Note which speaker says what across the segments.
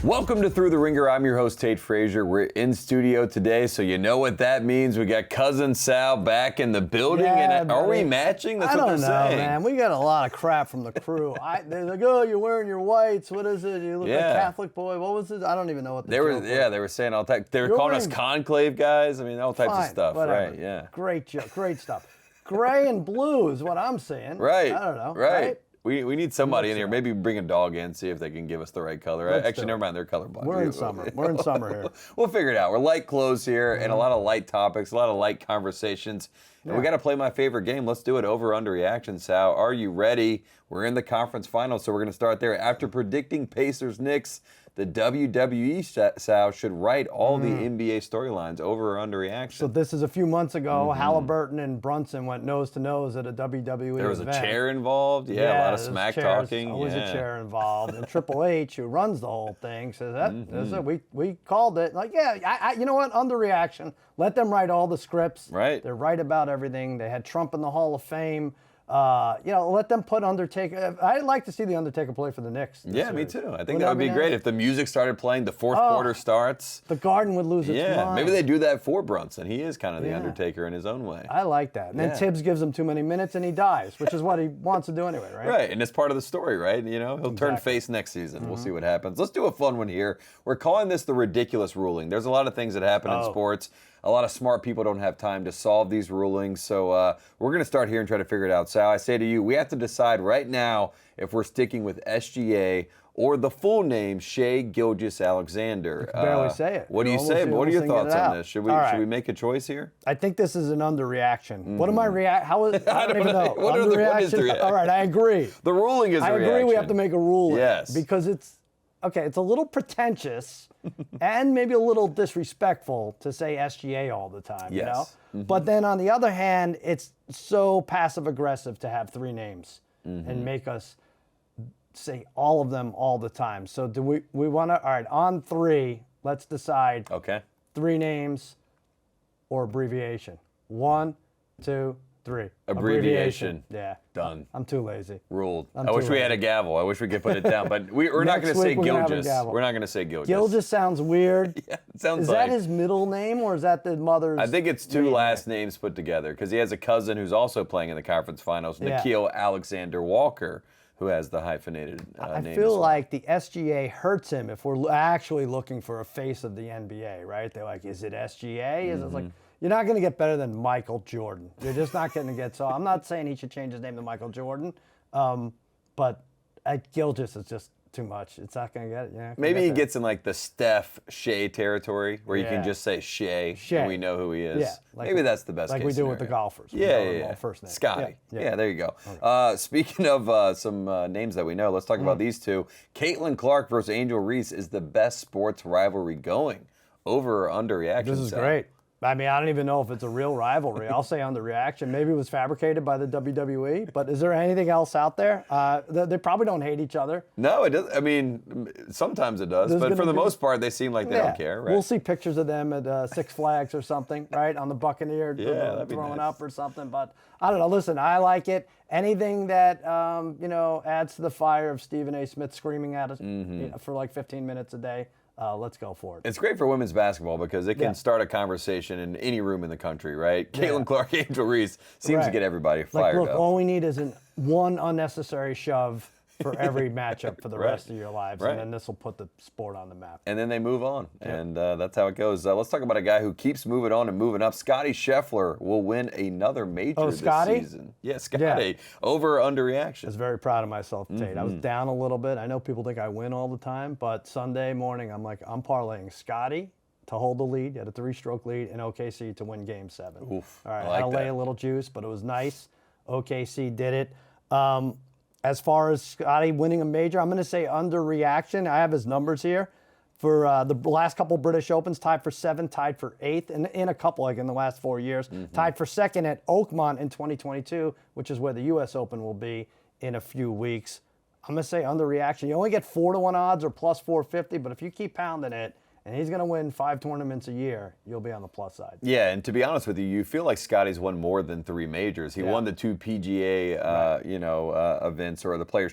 Speaker 1: Welcome to Thru the Ringer. I'm your host, Tate Frazier. We're in studio today, so you know what that means. We got Cousin Sal back in the building.
Speaker 2: Yeah,
Speaker 1: and are we matching? That's what they're saying.
Speaker 2: I don't know, man. We got a lot of crap from the crew. They're like, oh, you're wearing your whites. What is it? You look like a Catholic boy. What was it? I don't even know what
Speaker 1: they were. Yeah, they were saying all types. They were calling us conclave guys. I mean, all types of stuff.
Speaker 2: Whatever.
Speaker 1: Right? Yeah.
Speaker 2: Great joke. Great stuff. Gray and blue is what I'm saying.
Speaker 1: Right.
Speaker 2: I don't know.
Speaker 1: Right. We need somebody in here. Maybe bring a dog in, see if they can give us the right color. Actually, never mind. They're colorblind.
Speaker 2: We're in summer. We're in summer here.
Speaker 1: We'll figure it out. We're light clothes here and a lot of light topics, a lot of light conversations. And we got to play my favorite game. Let's do it over under reaction, Sal. Are you ready? We're in the conference finals, so we're going to start there. After predicting Pacers Knicks, the WWE, Sal, should write all the NBA storylines over or under reaction.
Speaker 2: So this is a few months ago. Halliburton and Brunson went nose to nose at a WWE
Speaker 1: There was
Speaker 2: event.
Speaker 1: a chair involved. Yeah, a lot of smack talking.
Speaker 2: Always a chair involved. And Triple H, who runs the whole thing, says that we called it. Like, you know what? Underreaction. Let them write all the scripts.
Speaker 1: Right.
Speaker 2: They're right about everything. They had Trump in the Hall of Fame. Let them put Undertaker. I'd like to see the Undertaker play for the Knicks.
Speaker 1: Yeah, me too. I think that would be great if the music started playing. The fourth quarter starts.
Speaker 2: The Garden would lose its mind.
Speaker 1: Yeah, maybe they do that for Brunson. He is kind of the Undertaker in his own way.
Speaker 2: I like that. And then Tibbs gives him too many minutes and he dies, which is what he wants to do anyway, right?
Speaker 1: Right, and it's part of the story, right? You know, he'll turn face next season. We'll see what happens. Let's do a fun one here. We're calling this the ridiculous ruling. There's a lot of things that happen in sports. A lot of smart people don't have time to solve these rulings, so we're going to start here and try to figure it out. Sal, I say to you, we have to decide right now if we're sticking with SGA or the full name, Shai Gilgeous-Alexander.
Speaker 2: You can barely say it.
Speaker 1: What do you say? What are your thoughts on this? Should we make a choice here?
Speaker 2: I think this is an underreaction. What am I How is? I don't even know.
Speaker 1: What is the reaction?
Speaker 2: All right, I agree.
Speaker 1: The ruling is a reaction.
Speaker 2: I agree we have to make a ruling.
Speaker 1: Yes.
Speaker 2: Because it's a little pretentious and maybe a little disrespectful to say SGA all the time, you know? But then on the other hand, it's so passive aggressive to have three names and make us say all of them all the time. So do we want to, all right, on three, let's decide.
Speaker 1: Okay.
Speaker 2: Three names or abbreviation. 1, 2, 3.
Speaker 1: Abbreviation.
Speaker 2: Yeah.
Speaker 1: Done.
Speaker 2: I'm too lazy.
Speaker 1: Ruled. I wish we had a gavel. I wish we could put it down. But we're not going to say Gilgeous. We're not going to say Gilgeous.
Speaker 2: Gilgeous sounds weird.
Speaker 1: Yeah, it sounds
Speaker 2: Is that his middle name or is that the mother's?
Speaker 1: I think it's two last names put together because he has a cousin who's also playing in the conference finals, Nickeil Alexander Walker, who has the hyphenated name.
Speaker 2: I feel like the SGA hurts him if we're actually looking for a face of the NBA, right? They're like, is it SGA? Is it like, you're not going to get better than Michael Jordan. You're just not going to get so. I'm not saying he should change his name to Michael Jordan, but Gilgeous is just too much. It's not going to get it. Yeah,
Speaker 1: maybe he gets in like the Steph Shea territory where you can just say Shea and we know who he is.
Speaker 2: Yeah,
Speaker 1: maybe that's the best
Speaker 2: like
Speaker 1: case
Speaker 2: we do
Speaker 1: scenario.
Speaker 2: with the golfers.
Speaker 1: Yeah.
Speaker 2: First name.
Speaker 1: Scotty. Yeah, there you go. Okay. Speaking of some names that we know, let's talk about these two. Caitlin Clark versus Angel Reese is the best sports rivalry going. Over or under reaction?
Speaker 2: This is great. I mean, I don't even know if it's a real rivalry. I'll say under reaction. Maybe it was fabricated by the WWE, but is there anything else out there? They probably don't hate each other.
Speaker 1: No, it does. I mean, sometimes it does, but for the most part, they seem like they don't care, right?
Speaker 2: We'll see pictures of them at Six Flags or something, right? On the Buccaneer throwing up or something. But I don't know. Listen, I like it. Anything that, adds to the fire of Stephen A. Smith screaming at us for like 15 minutes a day. Let's go for it.
Speaker 1: It's great for women's basketball because it can start a conversation in any room in the country, right? Caitlin Clark, Angel Reese seems to get everybody fired up.
Speaker 2: Look, all we need is one unnecessary shove for every matchup for the rest of your lives, and then this will put the sport on the map.
Speaker 1: And then they move on, and that's how it goes. Let's talk about a guy who keeps moving on and moving up. Scotty Scheffler will win another major this season. Yeah, Scotty. Over or under reaction?
Speaker 2: I was very proud of myself, Tate. I was down a little bit. I know people think I win all the time, but Sunday morning, I'm parlaying Scotty to hold the lead, at a 3-stroke lead, and OKC to win Game 7.
Speaker 1: Oof,
Speaker 2: all right,
Speaker 1: I like
Speaker 2: had to lay a little juice, but it was nice. OKC did it. As far as Scotty winning a major, I'm going to say under reaction. I have his numbers here. For the last couple British Opens, tied for 7th, tied for 8th, and in a couple, like in the last 4 years. Tied for 2nd at Oakmont in 2022, which is where the U.S. Open will be in a few weeks. I'm going to say under reaction. You only get 4-1 odds or plus 450, but if you keep pounding it and he's going to win 5 tournaments a year, you'll be on the plus side.
Speaker 1: Yeah, and to be honest with you, you feel like Scotty's won more than 3 majors. He won the 2 PGA, events or the player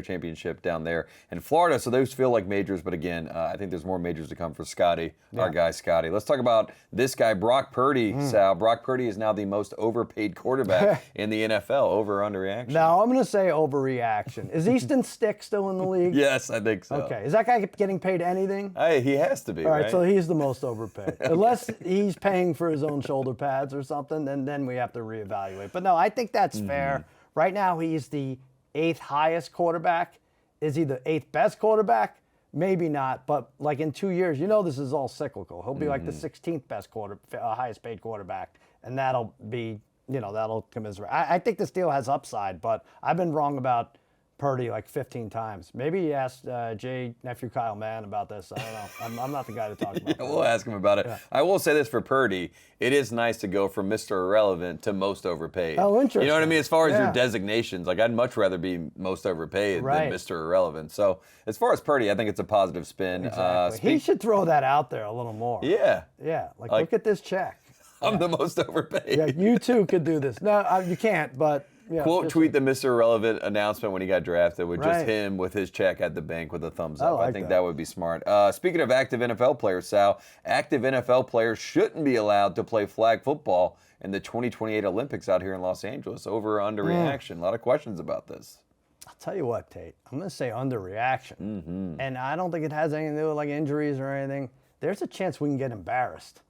Speaker 1: championship down there in Florida. So those feel like majors. But again, I think there's more majors to come for Scotty, our guy Scotty. Let's talk about this guy, Brock Purdy. Sal, Brock Purdy is now the most overpaid quarterback in the NFL. Over or under reaction?
Speaker 2: Now I'm going to say overreaction. Is Easton Stick still in the league?
Speaker 1: Yes, I think so.
Speaker 2: Okay. Is that guy getting paid anything?
Speaker 1: Hey, he has to be.
Speaker 2: All right, so he's the most overpaid. Unless he's paying for his own shoulder pads or something, then we have to reevaluate. But no, I think that's fair. Right now, he's the 8th highest quarterback. Is he the 8th best quarterback? Maybe not. But like in 2 years, this is all cyclical. He'll be like the 16th best highest paid quarterback, and that'll be, that'll commiserate. I think this deal has upside, but I've been wrong about Purdy like 15 times. Maybe he asked nephew Kyle Mann about this. I don't know. I'm not the guy to talk about that.
Speaker 1: We'll ask him about it. Yeah. I will say this for Purdy. It is nice to go from Mr. Irrelevant to most overpaid.
Speaker 2: Oh, interesting.
Speaker 1: You know what I mean? As far as your designations, like I'd much rather be most overpaid than Mr. Irrelevant. So as far as Purdy, I think it's a positive spin.
Speaker 2: Exactly. He should throw that out there a little more.
Speaker 1: Yeah.
Speaker 2: Yeah. Like look at this check.
Speaker 1: I'm the most overpaid.
Speaker 2: Yeah, you too could do this. No, you can't, but... Yeah,
Speaker 1: quote tweet the Mr. Irrelevant announcement when he got drafted with just him with his check at the bank with a thumbs up. I think that would be smart. Speaking of active NFL players, Sal, active NFL players shouldn't be allowed to play flag football in the 2028 Olympics out here in Los Angeles. Over or under reaction? A lot of questions about this.
Speaker 2: I'll tell you what, Tate. I'm going to say underreaction. And I don't think it has anything to do with like injuries or anything. There's a chance we can get embarrassed.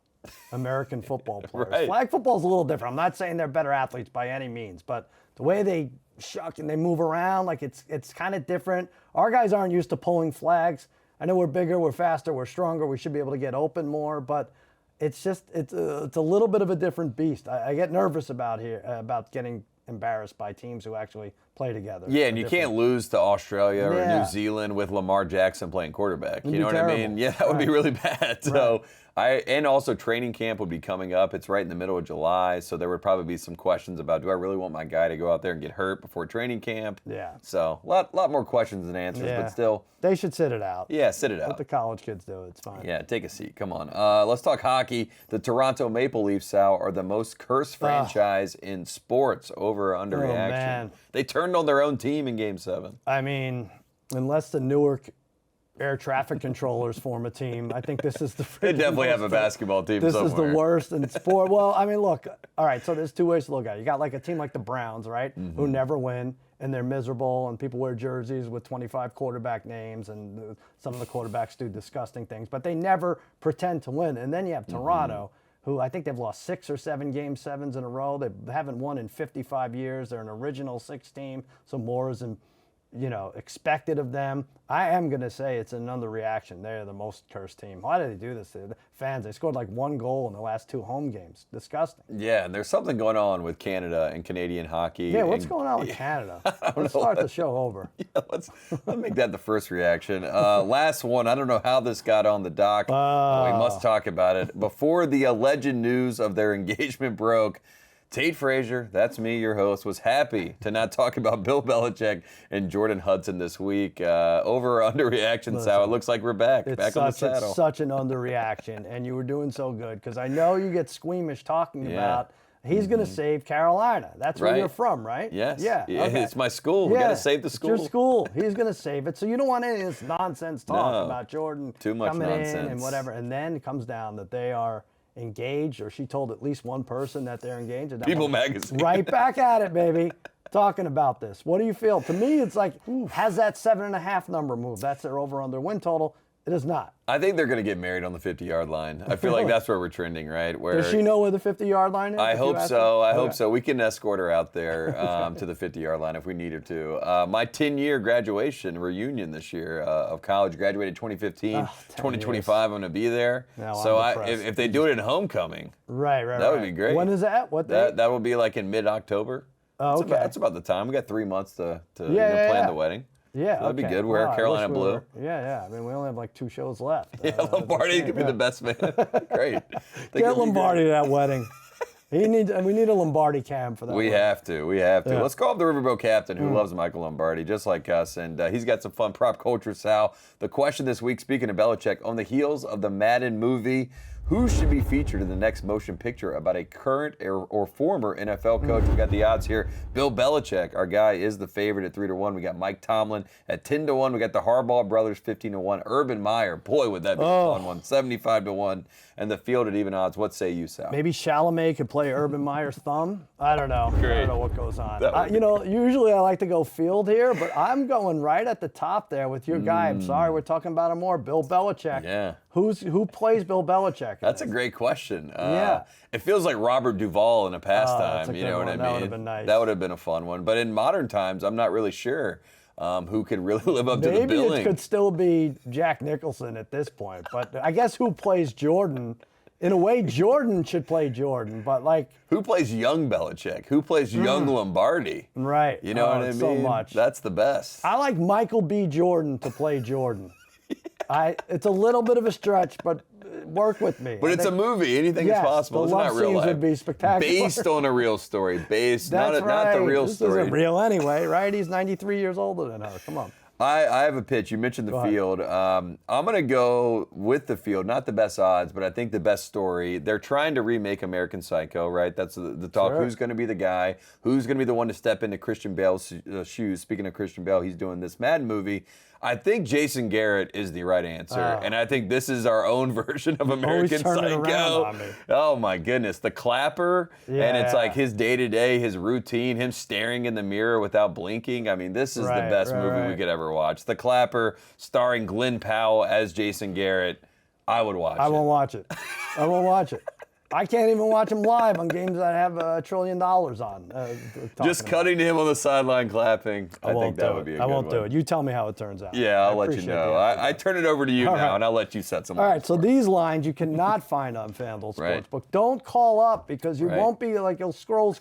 Speaker 2: American football players. Flag football is a little different. I'm not saying they're better athletes by any means, but the way they shuck and they move around, like it's kind of different. Our guys aren't used to pulling flags. I know we're bigger, we're faster, we're stronger. We should be able to get open more, but it's a little bit of a different beast. I get nervous about getting embarrassed by teams who actually play together.
Speaker 1: Yeah, and you can't lose to Australia or New Zealand with Lamar Jackson playing quarterback. You know what I mean? Yeah, that would be really bad. So and also training camp would be coming up. It's right in the middle of July, so there would probably be some questions about, do I really want my guy to go out there and get hurt before training camp?
Speaker 2: Yeah.
Speaker 1: So a lot more questions than answers, but still.
Speaker 2: They should sit it out.
Speaker 1: Yeah, sit it out.
Speaker 2: Let the college kids do it. It's fine.
Speaker 1: Yeah, take a seat. Come on. Let's talk hockey. The Toronto Maple Leafs, Sal, are the most cursed franchise in sports. Over or under reaction.
Speaker 2: Man.
Speaker 1: They turned on their own team in Game 7.
Speaker 2: I mean, unless the Newark air traffic controllers form a team, I think this is the
Speaker 1: They definitely have a basketball team
Speaker 2: This
Speaker 1: somewhere.
Speaker 2: is the worst in sport. Well, I mean, look, all right, so there's 2 ways to look at it. You got like a team like the Browns, right, who never win, and they're miserable, and people wear jerseys with 25 quarterback names, and some of the quarterbacks do disgusting things, but they never pretend to win. And then you have Toronto, who I think they've lost 6 or 7 Game 7s in a row. They haven't won in 55 years. They're an original 6 team, so more is expected of them. I am going to say it's an underreaction. They're the most cursed team. Why did they do this? The fans, they scored like 1 goal in the last 2 home games. Disgusting.
Speaker 1: Yeah, and there's something going on with Canada and Canadian hockey.
Speaker 2: Yeah, what's going on with Canada? Let's start the show over.
Speaker 1: Yeah, let's make that the first reaction. Last one. I don't know how this got on the dock. We must talk about it. Before the alleged news of their engagement broke, Tate Frazier, that's me, your host, was happy to not talk about Bill Belichick and Jordan Hudson this week. Over or under reaction, Sal, it looks like we're back on the saddle.
Speaker 2: It's such an underreaction, and you were doing so good because I know you get squeamish talking about he's going to save Carolina. That's where you're from, right?
Speaker 1: Yes.
Speaker 2: Yeah. Okay.
Speaker 1: It's my school. We got to save the school.
Speaker 2: It's your school. He's going to save it. So you don't want any of this nonsense talk about Jordan coming in and whatever. And then it comes down that they are engaged, or she told at least one person that they're engaged. And
Speaker 1: People magazine.
Speaker 2: Right back at it, baby. Talking about this. What do you feel? To me, it's like, has that 7.5 number moved? That's their over-under win total. It is not.
Speaker 1: I think they're going to get married on the 50-yard line. I feel like that's where we're trending, right?
Speaker 2: Does she know where the 50-yard line is?
Speaker 1: I hope so. I hope so. We can escort her out there to the 50-yard line if we need her to. My 10-year graduation reunion this year of college, graduated 2015. 2025, I'm going to be there.
Speaker 2: No,
Speaker 1: so if they do it in homecoming, that would be great.
Speaker 2: When is that? What day?
Speaker 1: That will be like in mid-October.
Speaker 2: Oh, okay.
Speaker 1: That's about the time. We got 3 months to plan the wedding.
Speaker 2: Yeah,
Speaker 1: so that'd be good. Wear Carolina blue.
Speaker 2: Yeah. I mean, we only have like 2 shows left.
Speaker 1: Yeah, Lombardi could be the best man. Great.
Speaker 2: Get Lombardi to that wedding. We need a Lombardi cam for that.
Speaker 1: We have to. Yeah. Let's call up the Riverboat captain who loves Michael Lombardi just like us, and he's got some fun prop culture, Sal. The question this week, speaking of Belichick, on the heels of the Madden movie, who should be featured in the next motion picture about a current or former NFL coach? We got the odds here. Bill Belichick, our guy, is the favorite at 3-1. We got Mike Tomlin at 10-1. We got the Harbaugh brothers 15-1. Urban Meyer, boy, would that be a fun one, 75-1. And the field at even odds. What say you, Sal?
Speaker 2: Maybe Chalamet could play Urban Meyer's thumb. I don't know.
Speaker 1: Great.
Speaker 2: I don't know what goes on. Usually I like to go field here, but I'm going right at the top there with your guy. I'm sorry, we're talking about him more. Bill Belichick.
Speaker 1: Yeah.
Speaker 2: Who plays Bill Belichick?
Speaker 1: That's a great question.
Speaker 2: Yeah.
Speaker 1: It feels like Robert Duvall in a pastime.
Speaker 2: that's a
Speaker 1: You know
Speaker 2: good
Speaker 1: what I
Speaker 2: one.
Speaker 1: mean?
Speaker 2: That would have been nice.
Speaker 1: That would have been a fun one. But in modern times, I'm not really sure who could really live up to the billing.
Speaker 2: Maybe it could still be Jack Nicholson at this point. But I guess who plays Jordan? In a way, Jordan should play Jordan, but like...
Speaker 1: Who plays young Belichick? Who plays young Lombardi?
Speaker 2: Right.
Speaker 1: You know what I mean?
Speaker 2: So much.
Speaker 1: That's the best.
Speaker 2: I like Michael B. Jordan to play Jordan. It's a little bit of a stretch, but work with me.
Speaker 1: But it's a movie. Anything is possible.
Speaker 2: The
Speaker 1: It's
Speaker 2: love
Speaker 1: not real
Speaker 2: scenes
Speaker 1: life.
Speaker 2: would be spectacular.
Speaker 1: Based on a real story.
Speaker 2: That's
Speaker 1: not the real
Speaker 2: this
Speaker 1: story.
Speaker 2: isn't real anyway, right? He's 93 years older than her. Come on.
Speaker 1: I have a pitch. You mentioned the field. I'm going to go with the field. Not the best odds, but I think the best story. They're trying to remake American Psycho, right? That's the talk.
Speaker 2: Sure.
Speaker 1: Who's going to be the guy? Who's going to be the one to step into Christian Bale's shoes? Speaking of Christian Bale, he's doing this Madden movie. I think Jason Garrett is the right answer. And I think this is our own version of American Psycho. Oh, my goodness. The clapper, and it's like his day-to-day, his routine, him staring in the mirror without blinking. I mean, this is the best movie we could ever watch. The Clapper, starring Glenn Powell as Jason Garrett. I would watch it.
Speaker 2: I won't watch it. I won't watch it. I can't even watch him live on games that have $1 trillion on.
Speaker 1: Just cutting to him on the sideline clapping. I think that would be a good one.
Speaker 2: I won't do it. You tell me how it turns out.
Speaker 1: Yeah, I'll let you know. I turn it over to you now, and I'll let you set some.
Speaker 2: All right, so these lines you cannot find on FanDuel Sportsbook. Don't call up because you won't be like, you'll scroll.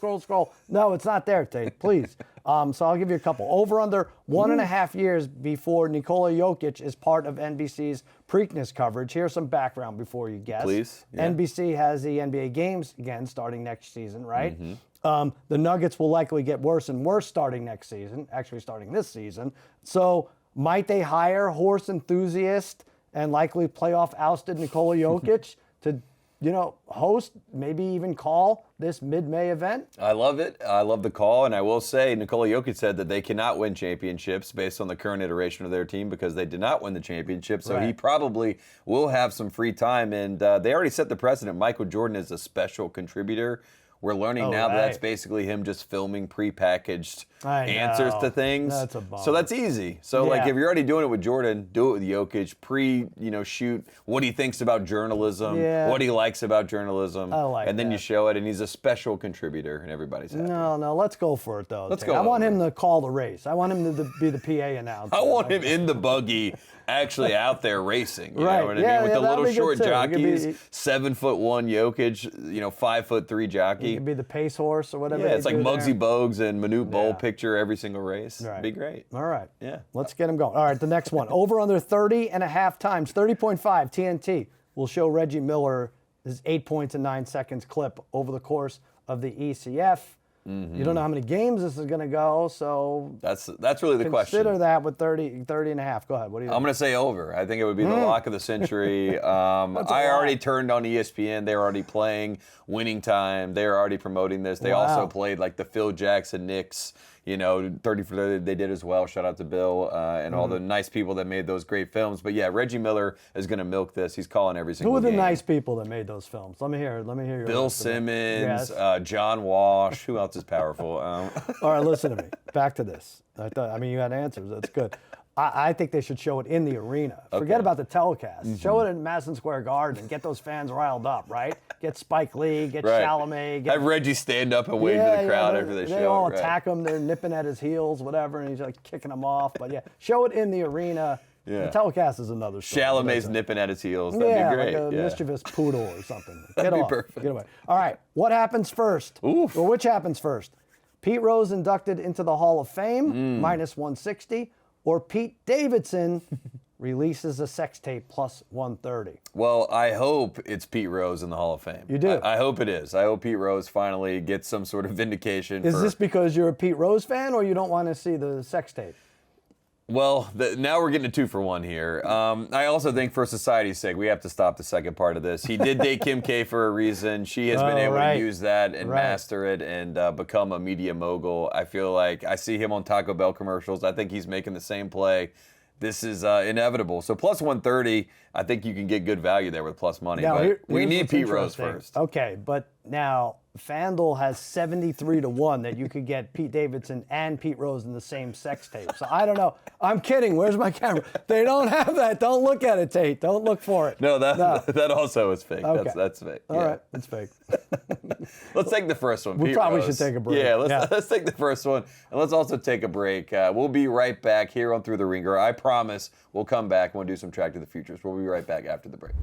Speaker 2: No, it's not there, Tate, please. So I'll give you a couple. Over under 1.5 years before Nikola Jokic is part of NBC's Preakness coverage. Here's some background before you guess.
Speaker 1: Please. Yeah.
Speaker 2: NBC has the NBA games again starting next season, right? The Nuggets will likely get worse and worse starting next season, actually starting this season. So might they hire horse enthusiast and likely playoff ousted Nikola Jokic to host, maybe even call this mid-May event?
Speaker 1: I love it. I love the call, and I will say Nikola Jokic said that they cannot win championships based on the current iteration of their team because they did not win the championship, so he probably will have some free time, and they already set the precedent. Michael Jordan is a special contributor. We're learning now that that's basically him just filming prepackaged answers to things.
Speaker 2: That's a bummer.
Speaker 1: So that's easy. So like if you're already doing it with Jordan, do it with Jokic. Shoot what he thinks about journalism, what he likes about journalism, and then you show it. And he's a special contributor, and everybody's happy.
Speaker 2: No, let's go for it though.
Speaker 1: Let's go.
Speaker 2: I want him to call the race. I want him to be the PA announcer.
Speaker 1: I want him in the buggy, actually out there racing. You know what I mean? With the little short jockeys, 7'1" Jokic, 5'3" jockey.
Speaker 2: He could be the pace horse or whatever.
Speaker 1: Yeah, it's like Muggsy
Speaker 2: there.
Speaker 1: Bogues and Manute Bol picture every single race.
Speaker 2: Right.
Speaker 1: It'd be great.
Speaker 2: All right.
Speaker 1: Yeah.
Speaker 2: Let's get him going. All right, the next one. Over under 30.5 times, 30.5 TNT will show Reggie Miller his 8 points in 9 seconds clip over the course of the ECF. You don't know how many games this is going to go, so
Speaker 1: that's really the question.
Speaker 2: Consider that with 30.5. Go ahead. What do you think?
Speaker 1: I'm going to say over. I think it would be the lock of the century. I already turned on ESPN. They were already playing Winning Time. They were already promoting this. They also played like the Phil Jackson Knicks, 30 for 30 they did as well. Shout out to Bill and all the nice people that made those great films. But yeah, Reggie Miller is going to milk this. He's calling every single game.
Speaker 2: Who are the nice people that made those films? Let me hear your
Speaker 1: Bill Simmons, John Walsh. Who else is powerful?
Speaker 2: All right, listen to me. Back to this. You had answers. That's good. I think they should show it in the arena. Forget about the telecast. Show it in Madison Square Garden and get those fans riled up, right? Get Spike Lee, get Chalamet.
Speaker 1: Have Reggie stand up and wave to the crowd after they show it.
Speaker 2: They all attack him. They're nipping at his heels, whatever, and he's like kicking them off. But yeah, show it in the arena. Yeah. The telecast is another story.
Speaker 1: Chalamet's nipping at his heels. That'd be great.
Speaker 2: Like a mischievous poodle or something.
Speaker 1: That'd be perfect.
Speaker 2: Get away. All right, what happens first?
Speaker 1: Oof.
Speaker 2: Or which happens first? Pete Rose inducted into the Hall of Fame, minus 160, or Pete Davidson releases a sex tape plus 130.
Speaker 1: Well, I hope it's Pete Rose in the Hall of Fame.
Speaker 2: You do?
Speaker 1: I hope it is. I hope Pete Rose finally gets some sort of vindication.
Speaker 2: Is this because you're a Pete Rose fan or you don't want to see the sex tape?
Speaker 1: Well, now we're getting a 2-for-1 here. I also think for society's sake, we have to stop the second part of this. He did date Kim K for a reason. She has been able to use that and master it and become a media mogul. I feel like I see him on Taco Bell commercials. I think he's making the same play. This is inevitable. So plus 130, I think you can get good value there with plus money.
Speaker 2: Now,
Speaker 1: but we need Pete Rose first.
Speaker 2: Okay, but now FanDuel has 73-1 that you could get Pete Davidson and Pete Rose in the same sex tape. So I don't know. I'm kidding. Where's my camera? They don't have that. Don't look at it, Tate. Don't look for it.
Speaker 1: No, that also is fake.
Speaker 2: Okay.
Speaker 1: That's fake.
Speaker 2: All right, it's fake.
Speaker 1: Let's take the first one.
Speaker 2: We
Speaker 1: Pete
Speaker 2: probably
Speaker 1: Rose.
Speaker 2: should take a break.
Speaker 1: Yeah, let's take the first one, and let's also take a break. We'll be right back here on Thru the Ringer. I promise we'll come back and we'll do some Track to the Futures. We'll be right back after the break.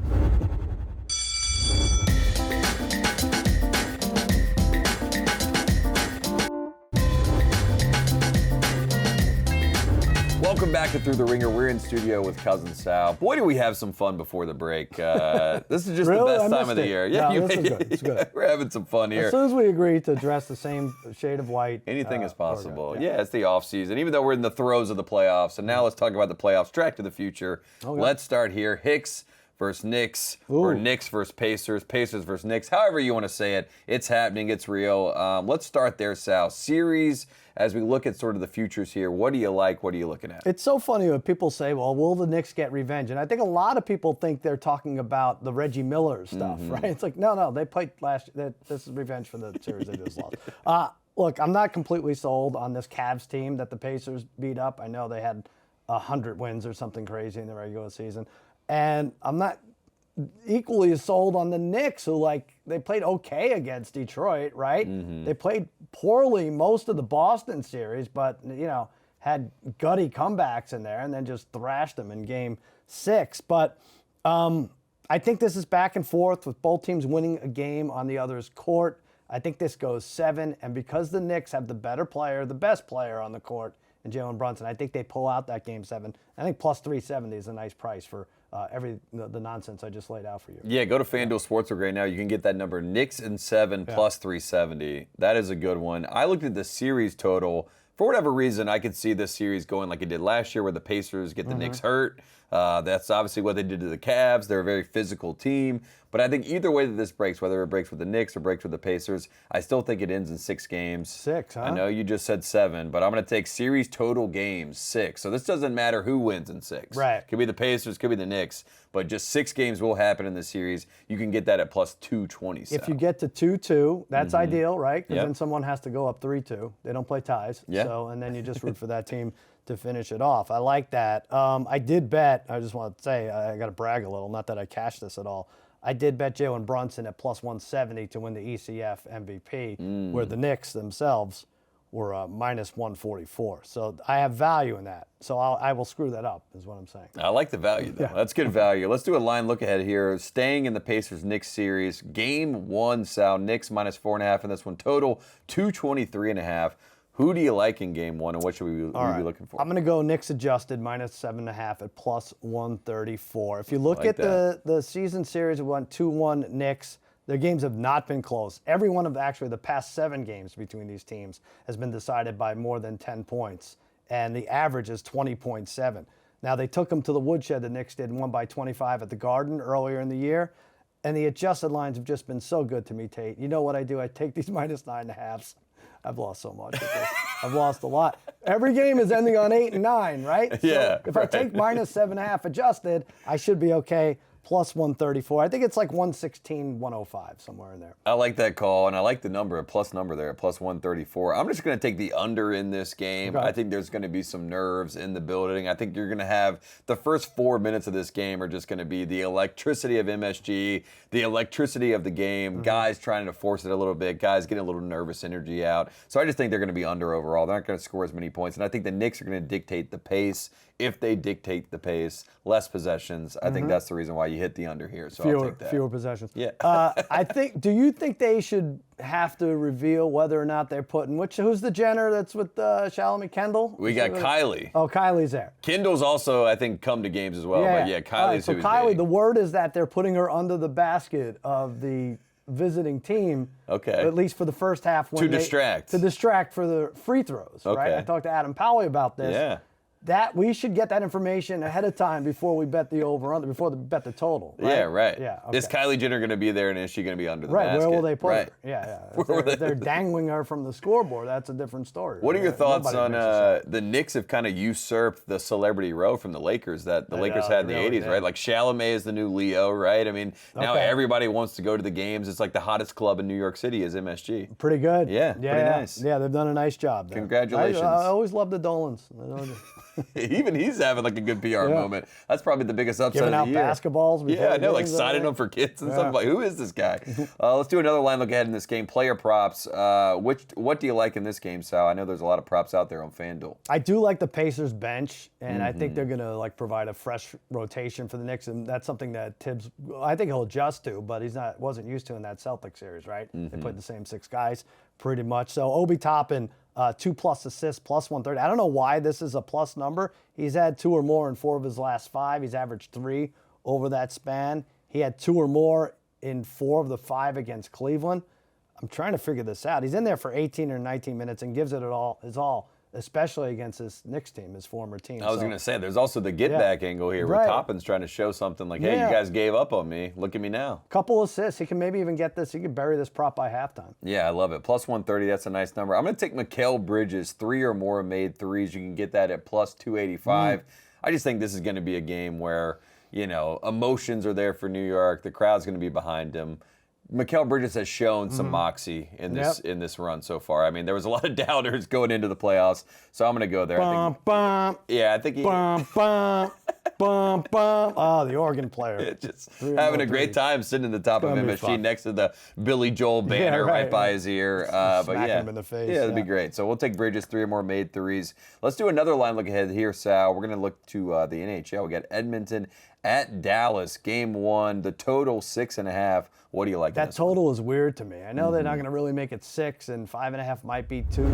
Speaker 1: Welcome back to Thru the Ringer. We're in studio with Cousin Sal. Boy, do we have some fun before the break. This is just the best time of the year.
Speaker 2: Yeah, no, this is good. It's good.
Speaker 1: We're having some fun here.
Speaker 2: As soon as we agree to dress the same shade of white.
Speaker 1: Anything is possible. Yeah, it's the off season, even though we're in the throes of the playoffs. And now let's talk about the playoffs. Track to the future. Okay. Let's start here. Hicks versus Knicks, or Knicks versus Pacers, Pacers versus Knicks, however you want to say it. It's happening. It's real. Let's start there, Sal. Series, as we look at sort of the futures here, what do you like? What are you looking at?
Speaker 2: It's so funny when people say, well, will the Knicks get revenge? And I think a lot of people think they're talking about the Reggie Miller stuff, right? It's like, no, they played last year. This is revenge for the series they just lost. Look, I'm not completely sold on this Cavs team that the Pacers beat up. I know they had 100 wins or something crazy in the regular season. And I'm not equally as sold on the Knicks, who, like, they played okay against Detroit, right? They played poorly most of the Boston series, but, you know, had gutty comebacks in there and then just thrashed them in Game 6. But I think this is back and forth with both teams winning a game on the other's court. I think this goes 7, and because the Knicks have the better player, the best player on the court, and Jalen Brunson, I think they pull out that Game 7. I think plus 370 is a nice price for the nonsense I just laid out for you.
Speaker 1: Yeah, go to FanDuel Sportsbook right now. You can get that number, Knicks and 7 plus 370. That is a good one. I looked at the series total. For whatever reason, I could see this series going like it did last year, where the Pacers get the Knicks hurt. That's obviously what they did to the Cavs. They're a very physical team. But I think either way that this breaks, whether it breaks with the Knicks or breaks with the Pacers, I still think it ends in 6 games.
Speaker 2: 6, huh?
Speaker 1: I know you just said 7, but I'm going to take series total games, 6. So this doesn't matter who wins in 6.
Speaker 2: Right.
Speaker 1: Could be the Pacers, could be the Knicks, but just 6 games will happen in this series. You can get that at plus 220.
Speaker 2: If you get to 2-2, that's ideal, right? Because then someone has to go up 3-2. They don't play ties.
Speaker 1: Yeah.
Speaker 2: So, and then you just root for that team to finish it off. I like that. I did bet, I just want to say, I got to brag a little, not that I cashed this at all. I did bet Jalen Brunson at plus 170 to win the ECF MVP, where the Knicks themselves were minus 144. So I have value in that. So I will screw that up, is what I'm saying.
Speaker 1: I like the value, though.
Speaker 2: Yeah.
Speaker 1: That's good value. Let's do a line look ahead here. Staying in the Pacers-Knicks series, Game 1, Sal. Knicks minus 4.5 in this one. Total 223.5. Who do you like in Game 1, and what should we be looking for?
Speaker 2: I'm going to go Knicks adjusted minus 7.5 at plus 134. If you look at the season series, it went 2-1 Knicks. Their games have not been close. Every one of actually the past 7 games between these teams has been decided by more than 10 points, and the average is 20.7. Now, they took them to the woodshed, the Knicks did, and won by 25 at the Garden earlier in the year, and the adjusted lines have just been so good to me, Tate. You know what I do? I take these minus 9.5s. I've lost so much. I've lost a lot. Every game is ending on 8 and 9, right?
Speaker 1: Yeah.
Speaker 2: So if I take minus 7.5 adjusted, I should be okay. Plus 134. I think it's like 116, 105, somewhere in there.
Speaker 1: I like that call, and I like the number, a plus number there, plus 134. I'm just going to take the under in this game.
Speaker 2: Okay.
Speaker 1: I think there's going to be some nerves in the building. I think you're going to have the first 4 minutes of this game are just going to be the electricity of MSG, the electricity of the game, guys trying to force it a little bit, guys getting a little nervous energy out. So I just think they're going to be under overall. They're not going to score as many points, and I think the Knicks are going to dictate the pace if they dictate the pace, less possessions. I think that's the reason why you hit the under here. So I'll take that.
Speaker 2: Fewer possessions.
Speaker 1: Yeah.
Speaker 2: Do you think they should have to reveal whether or not they're putting, who's the Jenner that's with Chalamet? Kendall?
Speaker 1: We got Kylie.
Speaker 2: Oh, Kylie's there.
Speaker 1: Kendall's also, I think, come to games as well. But yeah, Kylie's
Speaker 2: All right, so
Speaker 1: who's
Speaker 2: Kylie,
Speaker 1: dating.
Speaker 2: the word is that they're putting her under the basket of the visiting team.
Speaker 1: Okay.
Speaker 2: At least for the first half.
Speaker 1: To distract
Speaker 2: for the free throws, right?
Speaker 1: Okay.
Speaker 2: I talked to Adam Powley about this.
Speaker 1: Yeah.
Speaker 2: That we should get that information ahead of time before we bet the over/under, before we bet the total. Right?
Speaker 1: Yeah, right.
Speaker 2: Yeah. Okay.
Speaker 1: Is Kylie Jenner going to be there, and is she going to be under the
Speaker 2: right?
Speaker 1: basket?
Speaker 2: Where will they put
Speaker 1: right.
Speaker 2: her? Yeah. If they're dangling her from the scoreboard. That's a different story.
Speaker 1: What are your thoughts
Speaker 2: Nobody
Speaker 1: on
Speaker 2: makes
Speaker 1: the Knicks have kind of usurped the celebrity row from the Lakers that the Lakers had in the
Speaker 2: really
Speaker 1: 80s,
Speaker 2: did.
Speaker 1: right? Like Chalamet is the new Leo, right? I mean, now
Speaker 2: Okay.
Speaker 1: everybody wants to go to the games. It's like the hottest club in New York City is MSG.
Speaker 2: Pretty good.
Speaker 1: Yeah, pretty nice.
Speaker 2: Yeah, they've done a nice job there.
Speaker 1: Congratulations.
Speaker 2: I always love the Dolans.
Speaker 1: Even he's having like a good PR moment. That's probably the biggest upset
Speaker 2: Giving
Speaker 1: of
Speaker 2: out
Speaker 1: the year.
Speaker 2: basketballs.
Speaker 1: Yeah, I know, like
Speaker 2: games,
Speaker 1: signing them for kids and stuff. Like, who is this guy? Let's do another line look ahead in this game. Player props. What do you like in this game, Sal? I know there's a lot of props out there on FanDuel.
Speaker 2: I do like the Pacers bench, and I think they're going to provide a fresh rotation for the Knicks, and that's something that Tibbs, I think he'll adjust to, but wasn't used to in that Celtics series, right? They played the same 6 guys pretty much. So Obi Toppin, 2+ assists, plus 130. I don't know why this is a plus number. He's had 2 or more in 4 of his last 5. He's averaged 3 over that span. He had 2 or more in 4 of the 5 against Cleveland. I'm trying to figure this out. He's in there for 18 or 19 minutes and gives it his all, especially against his Knicks team, his former team.
Speaker 1: I was going to say, there's also the get-back angle here where
Speaker 2: Right.
Speaker 1: Toppin's trying to show something like, hey, you guys gave up on me. Look at me now.
Speaker 2: Couple assists. He can maybe even get this. He could bury this prop by halftime.
Speaker 1: Yeah, I love it. Plus 130, that's a nice number. I'm going to take Mikal Bridges, 3 or more made threes. You can get that at plus 285. I just think this is going to be a game where, emotions are there for New York. The crowd's going to be behind him. Mikal Bridges has shown some moxie in this run so far. I mean, there was a lot of doubters going into the playoffs, so I'm going to go there. I think he...
Speaker 2: Oh, the organ player.
Speaker 1: Just having a great time sitting in the top of MSG next to the Billy Joel banner right by his ear. But yeah,
Speaker 2: him in the face.
Speaker 1: Yeah, that'd be great. So we'll take Bridges, 3 or more made threes. Let's do another line look ahead here, Sal. We're going to look to the NHL. We got Edmonton at Dallas, game 1. The total 6.5. What do you like?
Speaker 2: That total is weird to me. I know they're not going to really make it 6, and 5.5 might be too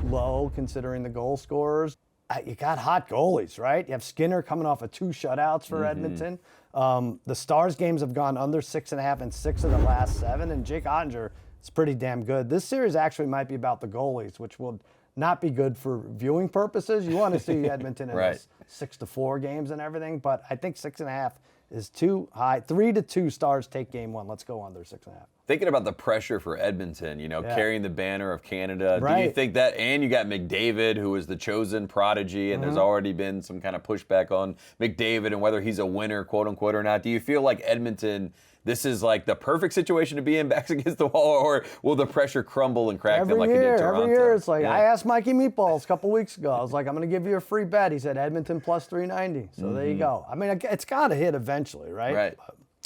Speaker 2: low considering the goal scorers. You got hot goalies, right? You have Skinner coming off of 2 shutouts for Edmonton. The Stars games have gone under 6.5 in 6 of the last 7, and Jake Ottinger is pretty damn good. This series actually might be about the goalies, which will not be good for viewing purposes. You want to see Edmonton in this 6-4 games and everything, but I think 6.5 is too high. 3-2 Stars take game 1. Let's go under 6.5.
Speaker 1: Thinking about the pressure for Edmonton, carrying the banner of Canada.
Speaker 2: Right.
Speaker 1: Do you think that, and you got McDavid, who is the chosen prodigy, and there's already been some kind of pushback on McDavid and whether he's a winner, quote unquote, or not. Do you feel like Edmonton, this is like the perfect situation to be in, backs against the wall, or will the pressure crumble and crack them like it did Toronto?
Speaker 2: Every year, it's like, I asked Mikey Meatballs a couple weeks ago. I was like, I'm going to give you a free bet. He said Edmonton plus 390. So there you go. I mean, it's got to hit eventually, right?
Speaker 1: Right.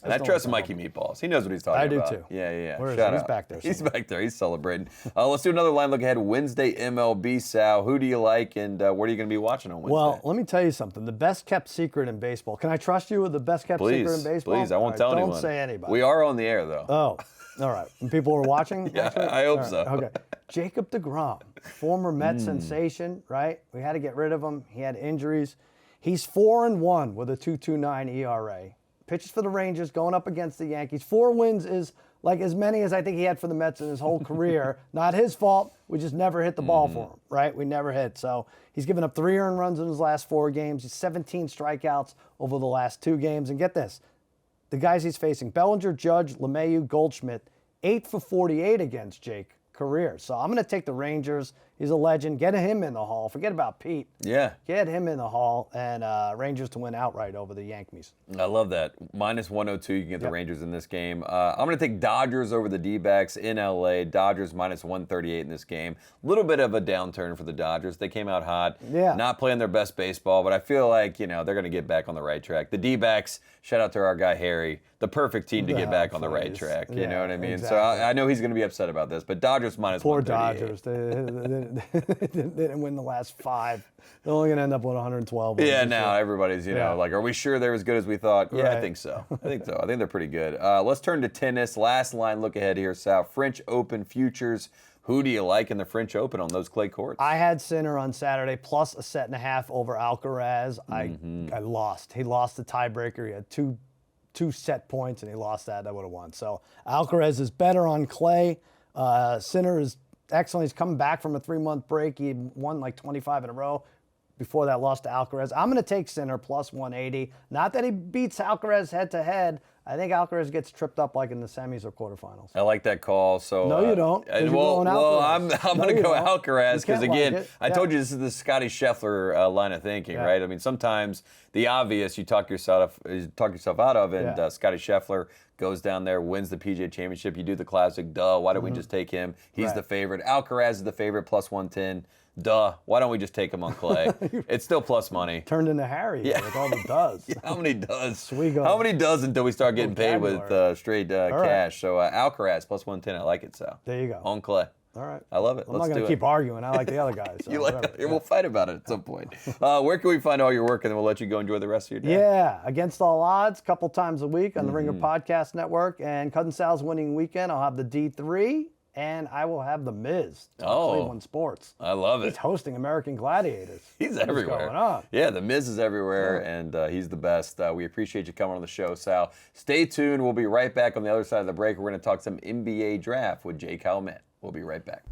Speaker 1: And I trust Mikey Meatballs. He knows what he's talking about.
Speaker 2: I do too.
Speaker 1: Yeah.
Speaker 2: Where is
Speaker 1: Shout
Speaker 2: he? He's
Speaker 1: out.
Speaker 2: back there
Speaker 1: He's back there. He's celebrating. Let's do another line look ahead. Wednesday MLB, Sal. Who do you like, and what are you going to be watching on Wednesday?
Speaker 2: Well, let me tell you something. The best kept secret in baseball. Can I trust you with the best kept secret in baseball?
Speaker 1: Please. I won't tell anyone.
Speaker 2: Don't say anybody.
Speaker 1: We are on the air, though.
Speaker 2: Oh, all right. And people are watching?
Speaker 1: Yeah, I hope so.
Speaker 2: Okay. Jacob deGrom, former Met sensation, right? We had to get rid of him. He had injuries. He's 4-1 with a 2.29 ERA. Pitches for the Rangers, going up against the Yankees. 4 wins is like as many as I think he had for the Mets in his whole career. Not his fault. We just never hit the ball for him, right? We never hit. So he's given up 3 earned runs in his last 4 games. He's 17 strikeouts over the last 2 games. And get this, the guys he's facing, Bellinger, Judge, LeMahieu, Goldschmidt, 8 for 48 against Jake career. So I'm going to take the Rangers. He's a legend. Get him in the Hall. Forget about Pete.
Speaker 1: Yeah.
Speaker 2: Get him in the Hall, and Rangers to win outright over the Yankees.
Speaker 1: I love that. Minus 102, you can get the Rangers in this game. I'm going to take Dodgers over the D-backs in L.A. Dodgers minus 138 in this game. A little bit of a downturn for the Dodgers. They came out hot.
Speaker 2: Yeah.
Speaker 1: Not playing their best baseball, but I feel like, they're going to get back on the right track. The D-backs, shout out to our guy Harry, the perfect team to get back on the right track. You know what I mean?
Speaker 2: Exactly.
Speaker 1: So I know he's going to be upset about this, but Dodgers minus
Speaker 2: Poor
Speaker 1: 138.
Speaker 2: Dodgers. They didn't win the last 5. They're only going to end up with 112.
Speaker 1: Yeah, now everybody's, like, are we sure they're as good as we thought? Yeah,
Speaker 2: Right.
Speaker 1: I think so. I think they're pretty good. Let's turn to tennis. Last line look ahead here, Sal. French Open futures. Who do you like in the French Open on those clay courts?
Speaker 2: I had Sinner on Saturday plus a set and a half over Alcaraz. I lost. He lost the tiebreaker. He had two set points, and he lost that. I would have won. So Alcaraz is better on clay. Sinner is excellent. He's coming back from a 3-month break. He won like 25 in a row. Before that, lost to Alcaraz. I'm going to take Sinner plus 180. Not that he beats Alcaraz head-to-head. I think Alcaraz gets tripped up like in the semis or quarterfinals.
Speaker 1: I like that call. So
Speaker 2: no, you don't. I'm
Speaker 1: going to go Alcaraz because, again,
Speaker 2: like
Speaker 1: I told you this is the Scotty Scheffler line of thinking, right? I mean, sometimes the obvious you talk yourself out of, and Scotty Scheffler goes down there, wins the PGA Championship. You do the classic, duh, why don't we just take him? He's the favorite. Alcaraz is the favorite, plus 110. Duh, why don't we just take him on clay? It's still plus money.
Speaker 2: Turned into Harry with all the does.
Speaker 1: How many does?
Speaker 2: How
Speaker 1: many does until we start getting paid with straight cash? Right. So Alcaraz, plus 110, I like it, Sal.
Speaker 2: There you go.
Speaker 1: On clay.
Speaker 2: All right.
Speaker 1: I love it.
Speaker 2: I'm not going to keep arguing. I like the other guys. So
Speaker 1: you like that? We'll fight about it at some point. Where can we find all your work, and then we'll let you go enjoy the rest of your day?
Speaker 2: Yeah, Against All Odds, a couple times a week on the Ringer Podcast Network. And Cousin Sal's winning weekend, I'll have the D3, and I will have the Miz on Cleveland Sports.
Speaker 1: I love it.
Speaker 2: He's hosting American Gladiators.
Speaker 1: He's everywhere.
Speaker 2: What's going on?
Speaker 1: Yeah, the Miz is everywhere, and he's the best. We appreciate you coming on the show, Sal. Stay tuned. We'll be right back on the other side of the break. We're going to talk some NBA draft with J. Mann. We'll be right back.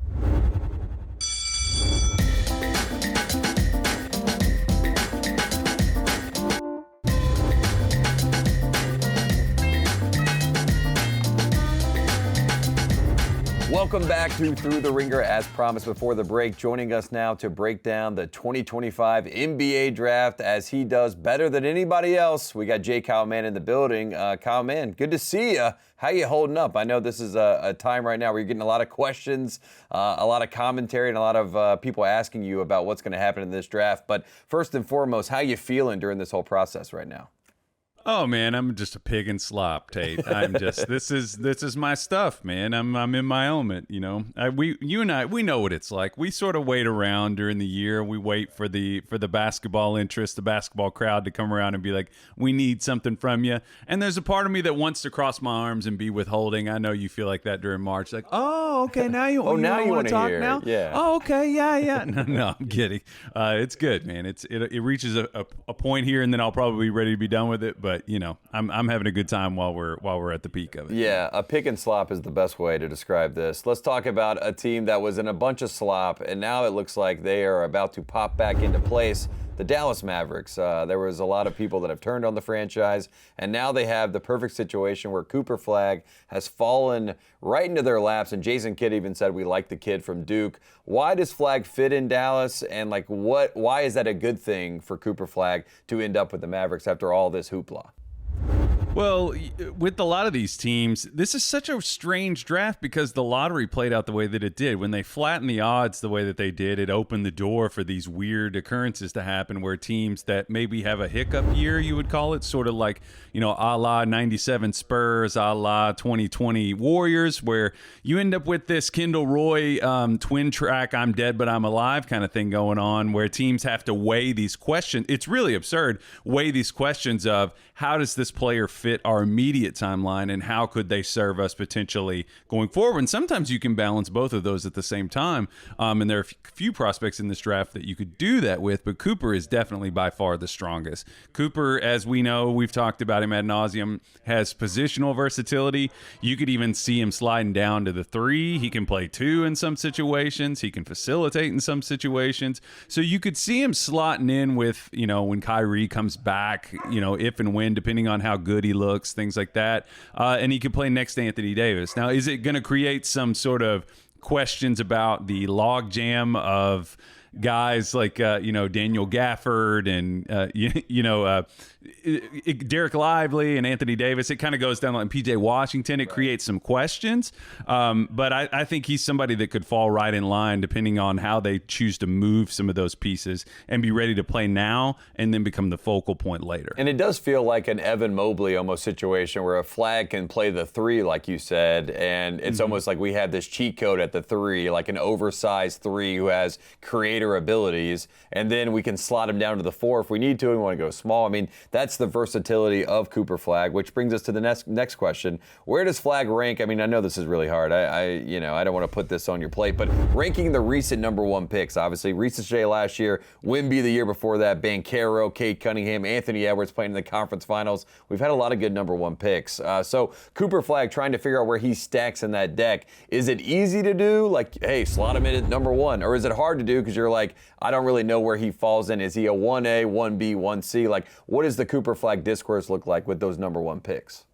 Speaker 1: Welcome back to Thru the Ringer. As promised before the break, joining us now to break down the 2025 NBA draft as he does better than anybody else. We got J. Mann in the building. Mann, good to see you. How you holding up? I know this is a time right now where you're getting a lot of questions, a lot of commentary, and a lot of people asking you about what's going to happen in this draft. But first and foremost, how you feeling during this whole process right now?
Speaker 3: Oh man, I'm just a pig in slop, Tate. I'm just this is my stuff, man. I'm in my element, you know. You and I know what it's like. We sort of wait around during the year. We wait for the basketball interest, the basketball crowd to come around and be like, "We need something from you." And there's a part of me that wants to cross my arms and be withholding. I know you feel like that during March, like, "Oh, okay, now you want to talk
Speaker 1: hear.
Speaker 3: now?"
Speaker 1: Yeah.
Speaker 3: Oh, okay, yeah. No, I'm kidding. It's good, man. It reaches a point here, and then I'll probably be ready to be done with it. But you know, I'm having a good time while we're at the peak of it.
Speaker 1: Yeah, a pick and slop is the best way to describe this. Let's talk about a team that was in a bunch of slop, and now it looks like they are about to pop back into place. The Dallas Mavericks. There was a lot of people that have turned on the franchise, and now they have the perfect situation where Cooper Flagg has fallen right into their laps, and Jason Kidd even said, "We like the kid from Duke." Why does Flagg fit in Dallas, and why is that a good thing for Cooper Flagg to end up with the Mavericks after all this hoopla?
Speaker 3: Well, with a lot of these teams, this is such a strange draft because the lottery played out the way that it did. When they flattened the odds the way that they did, it opened the door for these weird occurrences to happen where teams that maybe have a hiccup year, you would call it, sort of like, you know, a la 97 Spurs, a la 2020 Warriors, where you end up with this Kendall Roy twin track, I'm dead but I'm alive kind of thing going on, where teams have to weigh these questions. It's really absurd, weigh these questions of how does this player fit our immediate timeline and how could they serve us potentially going forward. And sometimes you can balance both of those at the same time. And there are a few prospects in this draft that you could do that with, but Cooper is definitely by far the strongest. Cooper, as we know, we've talked about him ad nauseum, has positional versatility. You could even see him sliding down to the 3. He can play 2 in some situations. He can facilitate in some situations. So you could see him slotting in with, you know, when Kyrie comes back, you know, if and when, depending on how good he looks, things like that. And he could play next to Anthony Davis. Now, is it going to create some sort of questions about the logjam of guys like Daniel Gafford and Derek Lively and Anthony Davis. It kind of goes down like PJ Washington. It creates some questions, but I think he's somebody that could fall right in line depending on how they choose to move some of those pieces and be ready to play now and then become the focal point later.
Speaker 1: And it does feel like an Evan Mobley almost situation where a flag can play the 3, like you said, and it's almost like we have this cheat code at the 3, like an oversized 3 who has creator abilities, and then we can slot him down to the 4 if we need to and we want to go small. I mean, that's the versatility of Cooper Flagg, which brings us to the next question. Where does Flagg rank? I mean, I know this is really hard. I don't want to put this on your plate, but ranking the recent number 1 picks, obviously, Reese Shea last year, Wemby the year before that, Banchero, Cade Cunningham, Anthony Edwards playing in the conference finals. We've had a lot of good number 1 picks. So Cooper Flagg, trying to figure out where he stacks in that deck. Is it easy to do? Like, hey, slot him in at number 1. Or is it hard to do because you're like, I don't really know where he falls in. Is he a 1A, 1B, 1C? Like, what does the Cooper Flagg discourse look like with those number 1 picks?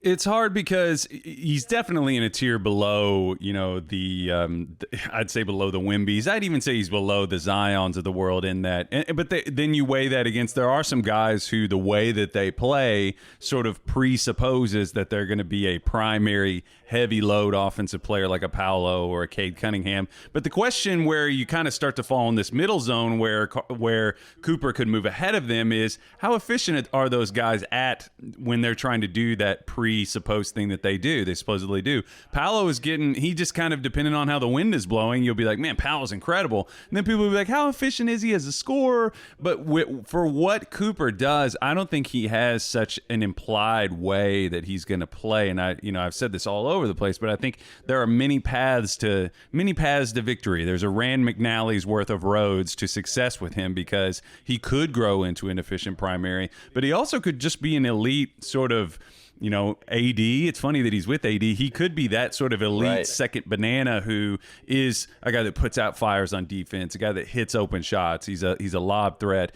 Speaker 3: It's hard because he's definitely in a tier below, I'd say below the Wembys. I'd even say he's below the Zions of the world in that. But then you weigh that against, there are some guys who the way that they play sort of presupposes that they're going to be a primary heavy load offensive player like a Paolo or a Cade Cunningham. But the question where you kind of start to fall in this middle zone where Cooper could move ahead of them is how efficient are those guys at when they're trying to do that presupposed thing that they supposedly do. Paolo is he just kind of depending on how the wind is blowing, you'll be like, man, Paolo's incredible. And then people will be like, how efficient is he as a scorer? But for what Cooper does, I don't think he has such an implied way that he's going to play. And I've said this all over the place, but I think there are many paths to victory. There's a Rand McNally's worth of roads to success with him because he could grow into an efficient primary, but he also could just be an elite sort of AD. It's funny that he's with AD. He could be that sort of elite second banana who is a guy that puts out fires on defense, a guy that hits open shots. He's a lob threat.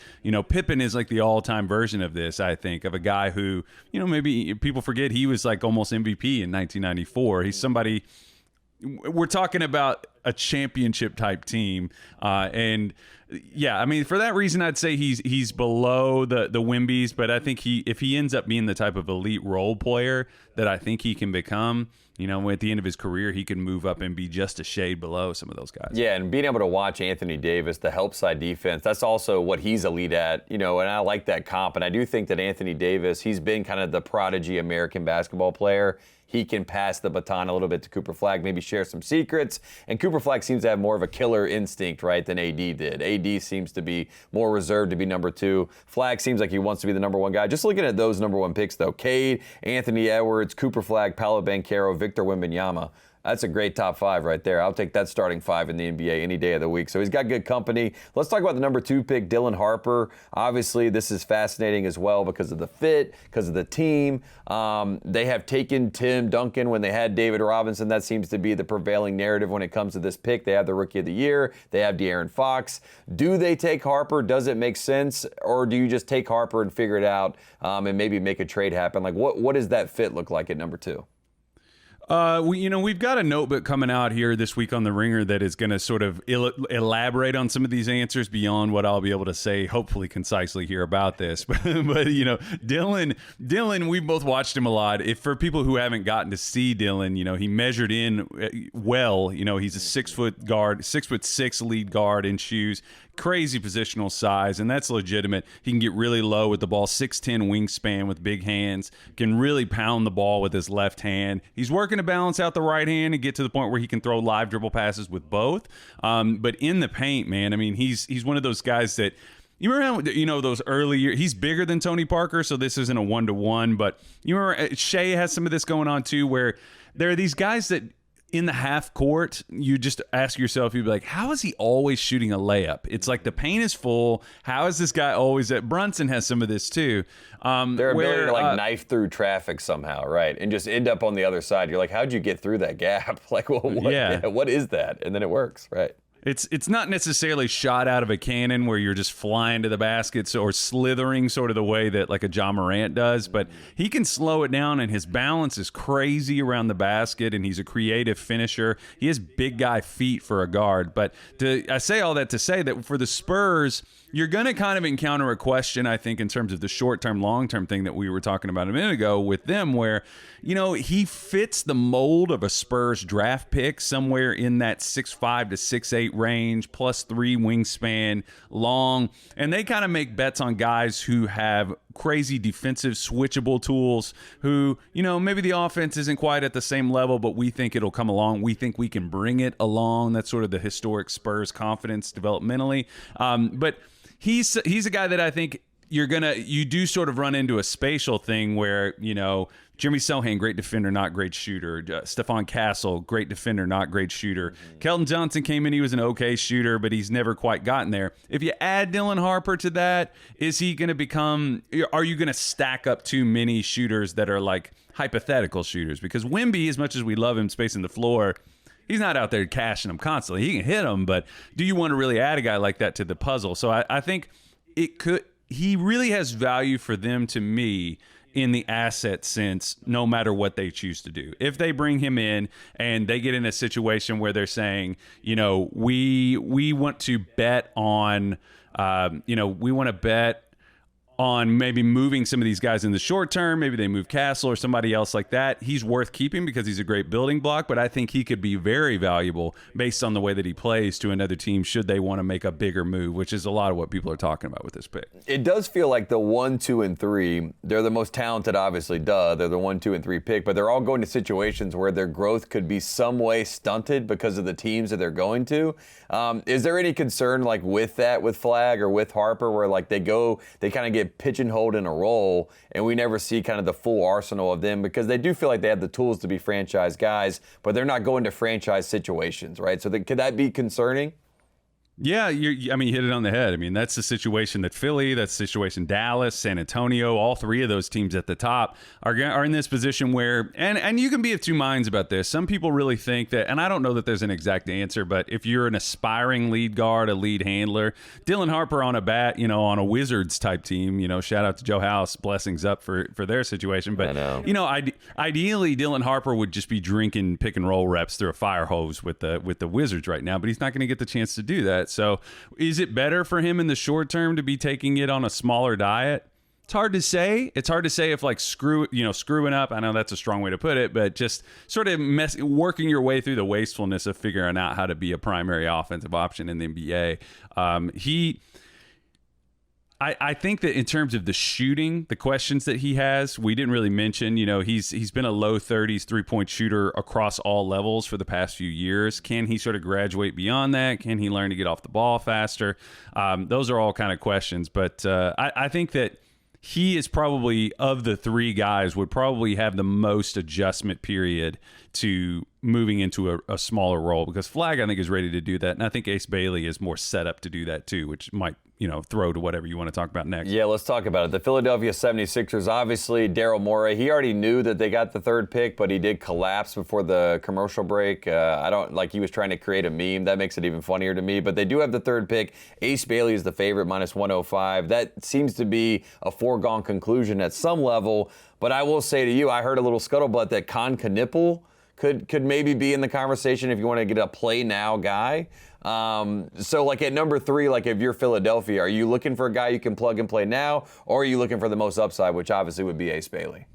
Speaker 3: Pippen is like the all-time version of this, I think, of a guy who, maybe people forget he was like almost MVP in 1994. He's somebody, we're talking about a championship type team, and yeah, I mean, for that reason, I'd say he's below the Wembys, but I think if he ends up being the type of elite role player that I think he can become, at the end of his career, he can move up and be just a shade below some of those guys.
Speaker 1: Yeah, and being able to watch Anthony Davis, the help side defense, that's also what he's elite at, and I like that comp, and I do think that Anthony Davis, he's been kind of the prodigy American basketball player. He can pass the baton a little bit to Cooper Flagg, maybe share some secrets. And Cooper Flagg seems to have more of a killer instinct, right, than AD did. AD seems to be more reserved to be number 2. Flagg seems like he wants to be the number 1 guy. Just looking at those number 1 picks, though, Cade, Anthony Edwards, Cooper Flagg, Paolo Banchero, Victor Wembanyama. That's a great top 5 right there. I'll take that starting 5 in the NBA any day of the week. So he's got good company. Let's talk about the number 2 pick, Dylan Harper. Obviously, this is fascinating as well because of the fit, because of the team. They have taken Tim Duncan when they had David Robinson. That seems to be the prevailing narrative when it comes to this pick. They have the Rookie of the Year. They have De'Aaron Fox. Do they take Harper? Does it make sense? Or do you just take Harper and figure it out and maybe make a trade happen? Like, what does that fit look like at number 2?
Speaker 3: We've got a notebook coming out here this week on The Ringer that is going to sort of elaborate on some of these answers beyond what I'll be able to say, hopefully concisely here about this. But Dylan, we both watched him a lot. If for people who haven't gotten to see Dylan, he measured in well. He's a 6 foot guard, 6'6" lead guard in shoes. Crazy positional size, and that's legitimate. He can get really low with the ball, 6'10" wingspan with big hands, can really pound the ball with his left hand. He's working to balance out the right hand and get to the point where he can throw live dribble passes with both. But in the paint, man, I mean, he's one of those guys that, you remember, those early years, he's bigger than Tony Parker, so this isn't a 1-to-1, but you remember Shea has some of this going on too, where there are these guys that in the half court, you just ask yourself, you'd be like, how is he always shooting a layup? It's like the paint is full. How is this guy always at? Brunson has some of this too.
Speaker 1: Their ability to knife through traffic somehow, right? And just end up on the other side. You're like, how'd you get through that gap? Like, well, what is that? And then it works, right?
Speaker 3: It's not necessarily shot out of a cannon where you're just flying to the baskets or slithering sort of the way that like a John Morant does, but he can slow it down, and his balance is crazy around the basket, and he's a creative finisher. He has big guy feet for a guard. But I say all that to say that for the Spurs, you're going to kind of encounter a question, I think, in terms of the short-term, long-term thing that we were talking about a minute ago with them where, he fits the mold of a Spurs draft pick somewhere in that 6'5" to 6'8" range, +3 wingspan, long. And they kind of make bets on guys who have crazy defensive switchable tools who, maybe the offense isn't quite at the same level, but we think it'll come along. We think we can bring it along. That's sort of the historic Spurs confidence developmentally. But he's a guy that I think you do sort of run into a spatial thing where, Jimmy Sohan, great defender, not great shooter. Stephon Castle, great defender, not great shooter. Kelton Johnson came in, he was an okay shooter, but he's never quite gotten there. If you add Dylan Harper to that, is he going to are you going to stack up too many shooters that are like hypothetical shooters? Because Wemby, as much as we love him spacing the floor, he's not out there cashing them constantly. He can hit them, but do you want to really add a guy like that to the puzzle? So I think he really has value for them to me in the asset sense, no matter what they choose to do. If they bring him in and they get in a situation where they're saying, we want to bet on, we want to bet on maybe moving some of these guys in the short term. Maybe they move Castle or somebody else like that. He's worth keeping because he's a great building block, but I think he could be very valuable based on the way that he plays to another team should they want to make a bigger move, which is a lot of what people are talking about with this pick.
Speaker 1: It does feel like the 1, 2, and 3, they're the most talented, obviously, they're the 1, 2, and 3 pick, but they're all going to situations where their growth could be some way stunted because of the teams that they're going to. Is there any concern like with that, with Flagg or with Harper, where like they kind of get pigeonholed in a role and we never see kind of the full arsenal of them because they do feel like they have the tools to be franchise guys, but they're not going to franchise situations, right? So could that be concerning?
Speaker 3: Yeah, you hit it on the head. I mean, that's the situation that Philly, that's the situation Dallas, San Antonio, all three of those teams at the top are in this position where, and you can be of two minds about this. Some people really think that, and I don't know that there's an exact answer, but if you're an aspiring lead guard, a lead handler, Dylan Harper on a bat, on a Wizards type team, shout out to Joe House, blessings up for their situation. But, ideally, Dylan Harper would just be drinking pick and roll reps through a fire hose with the Wizards right now, but he's not going to get the chance to do that. So is it better for him in the short term to be taking it on a smaller diet? It's hard to say. It's hard to say if like screwing up. I know that's a strong way to put it, but just sort of working your way through the wastefulness of figuring out how to be a primary offensive option in the NBA. I think that in terms of the shooting, the questions that he has, we didn't really mention, he's been a low 30s three-point shooter across all levels for the past few years. Can he sort of graduate beyond that? Can he learn to get off the ball faster? Those are all kind of questions. But I think that he is probably, of the three guys, would probably have the most adjustment period to moving into a smaller role because Flagg, I think, is ready to do that. And I think Ace Bailey is more set up to do that too, which might, throw to whatever you want to talk about next.
Speaker 1: Yeah, let's talk about it. The Philadelphia 76ers, obviously, Daryl Morey, he already knew that they got the third pick, but he did collapse before the commercial break. He was trying to create a meme. That makes it even funnier to me. But they do have the third pick. Ace Bailey is the favorite, -105. That seems to be a foregone conclusion at some level. But I will say to you, I heard a little scuttlebutt that Con Knipple could maybe be in the conversation if you want to get a play now guy. So like at number 3, like if you're Philadelphia, are you looking for a guy you can plug and play now, or are you looking for the most upside, which obviously would be Ace Bailey?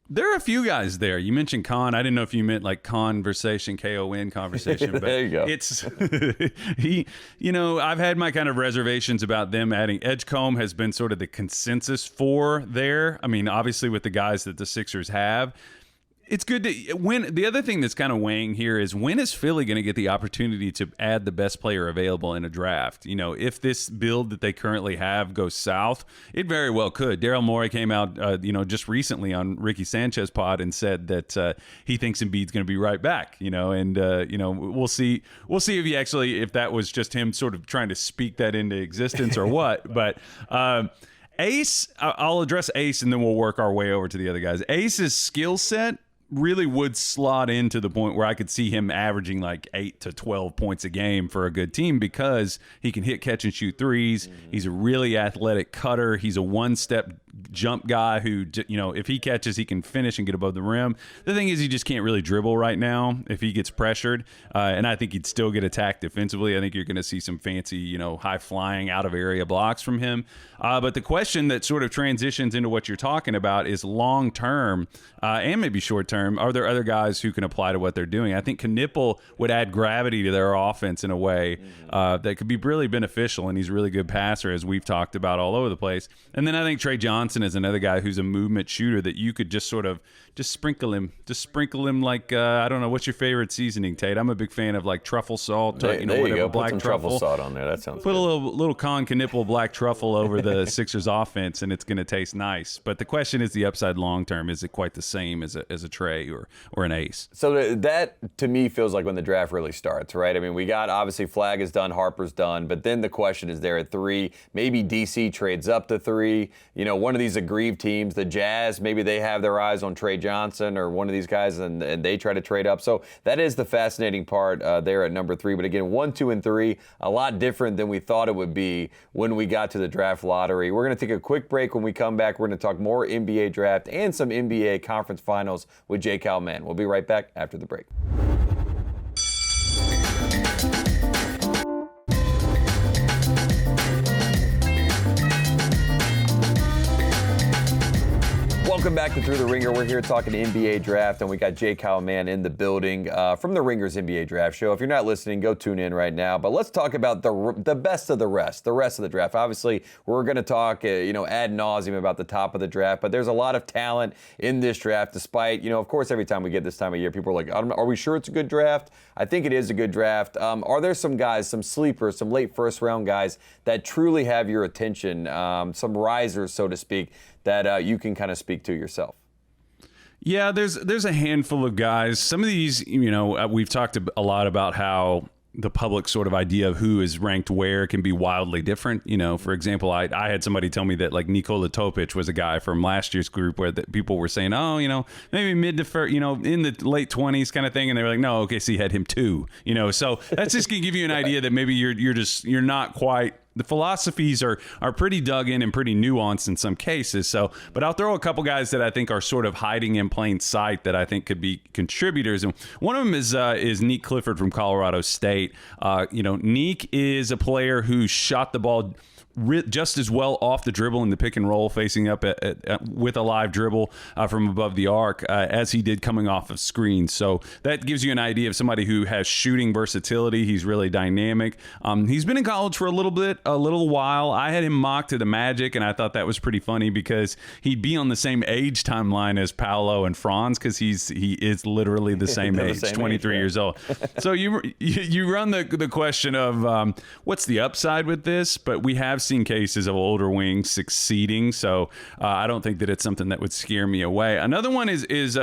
Speaker 3: There are a few guys there. You mentioned Con. I didn't know if you meant like conversation, K-O-N conversation. But
Speaker 1: there you go.
Speaker 3: It's I've had my kind of reservations about them adding. Edgecombe has been sort of the consensus for there. I mean, obviously with the guys that the Sixers have. It's good to the other thing that's kind of weighing here is when is Philly going to get the opportunity to add the best player available in a draft? If this build that they currently have goes south, it very well could. Daryl Morey came out, just recently on Ricky Sanchez pod and said that he thinks Embiid's going to be right back. We'll see if that was just him sort of trying to speak that into existence or what. But Ace, I'll address Ace and then we'll work our way over to the other guys. Ace's skill set really would slot into the point where I could see him averaging like 8 to 12 points a game for a good team because he can hit, catch, and shoot threes. He's a really athletic cutter. He's a one-step jump guy who, if he catches, he can finish and get above the rim. The thing is, he just can't really dribble right now if he gets pressured, and I think he'd still get attacked defensively. I think you're going to see some fancy, high-flying out-of-area blocks from him. But the question that sort of transitions into what you're talking about is long-term and maybe short-term. Are there other guys who can apply to what they're doing? I think Knipple would add gravity to their offense in a way that could be really beneficial, and he's a really good passer, as we've talked about all over the place. And then I think Trey Johnson is another guy who's a movement shooter that you could just sort of sprinkle him like, I don't know, what's your favorite seasoning, Tate? I'm a big fan of like truffle salt,
Speaker 1: there you go.
Speaker 3: black
Speaker 1: Put some truffle salt on there. That sounds
Speaker 3: Put
Speaker 1: good.
Speaker 3: a little Con Knipple black truffle over the Sixers offense, and it's going to taste nice. But the question is the upside long term. Is it quite the same as a Trey or an Ace?
Speaker 1: So that, to me, feels like when the draft really starts, right? I mean, we got, obviously, Flag is done, Harper's done, but then the question is there at 3. Maybe DC trades up to 3. One of these aggrieved teams, the Jazz, maybe they have their eyes on Trey Johnson or one of these guys, and they try to trade up. So that is the fascinating part there at number 3. But again, 1, 2, and 3, a lot different than we thought it would be when we got to the draft lottery. We're going to take a quick break. When we come back, we're going to talk more NBA draft and some NBA conference finals with J. Mann. We'll be right back after the break. Welcome back to Thru the Ringer. We're here talking NBA draft, and we got J. Mann in the building from the Ringer's NBA draft show. If you're not listening, go tune in right now. But let's talk about the best of the rest of the draft. Obviously, we're going to talk, ad nauseum about the top of the draft, but there's a lot of talent in this draft, despite, of course, every time we get this time of year, people are like, are we sure it's a good draft? I think it is a good draft. Are there some guys, some sleepers, some late first-round guys that truly have your attention, some risers, so to speak, that you can kind of speak to yourself?
Speaker 3: Yeah, there's a handful of guys. Some of these, we've talked a lot about how the public sort of idea of who is ranked where can be wildly different. For example, I had somebody tell me that like Nikola Topic was a guy from last year's group where people were saying, maybe mid to first, in the late 20s kind of thing. And they were like, no, OKC had him too, so that's just going to give you an idea that maybe you're not quite. The philosophies are pretty dug in and pretty nuanced in some cases. So, but I'll throw a couple guys that I think are sort of hiding in plain sight that I think could be contributors. And one of them is Neek Clifford from Colorado State. Neek is a player who shot the ball just as well off the dribble in the pick and roll, facing up with a live dribble from above the arc as he did coming off of screens. So that gives you an idea of somebody who has shooting versatility. He's really dynamic. He's been in college for a little while. I had him mocked to the Magic, and I thought that was pretty funny because he'd be on the same age timeline as Paolo and Franz because he is literally the same age, 23 years old. So you run the question of what's the upside with this, but we have seen cases of older wings succeeding, so I don't think that it's something that would scare me away. Another one is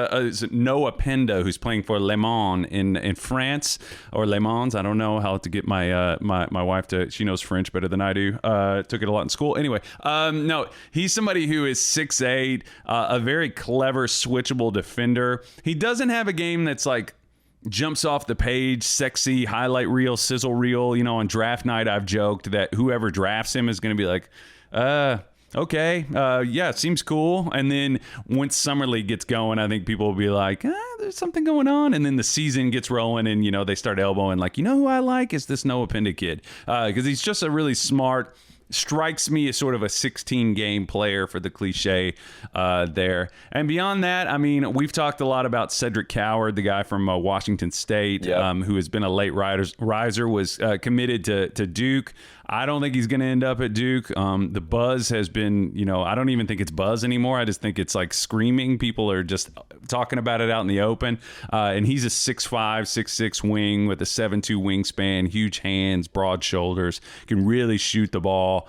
Speaker 3: Noah Penda, who's playing for Le Mans in France, or Le Mans. I don't know how to get my wife to. She knows French better than I do. Took it a lot in school. Anyway, no, he's somebody who is 6'8", a very clever switchable defender. He doesn't have a game that's like jumps off the page, sexy, highlight reel, sizzle reel. On draft night, I've joked that whoever drafts him is going to be like, okay, yeah, seems cool. And then once Summer League gets going, I think people will be like, there's something going on. And then the season gets rolling and, they start elbowing like, who I like is this Noah Penda kid. Because he's just a really smart, strikes me as sort of a 16-game player for the cliche there. And beyond that, I mean, we've talked a lot about Cedric Coward, the guy from Washington State, who has been a late riser, was committed to Duke. I don't think he's going to end up at Duke. The buzz has been, I don't even think it's buzz anymore. I just think it's like screaming. People are just talking about it out in the open. And he's a 6'5", 6'6" wing with a 7'2" wingspan, huge hands, broad shoulders, can really shoot the ball.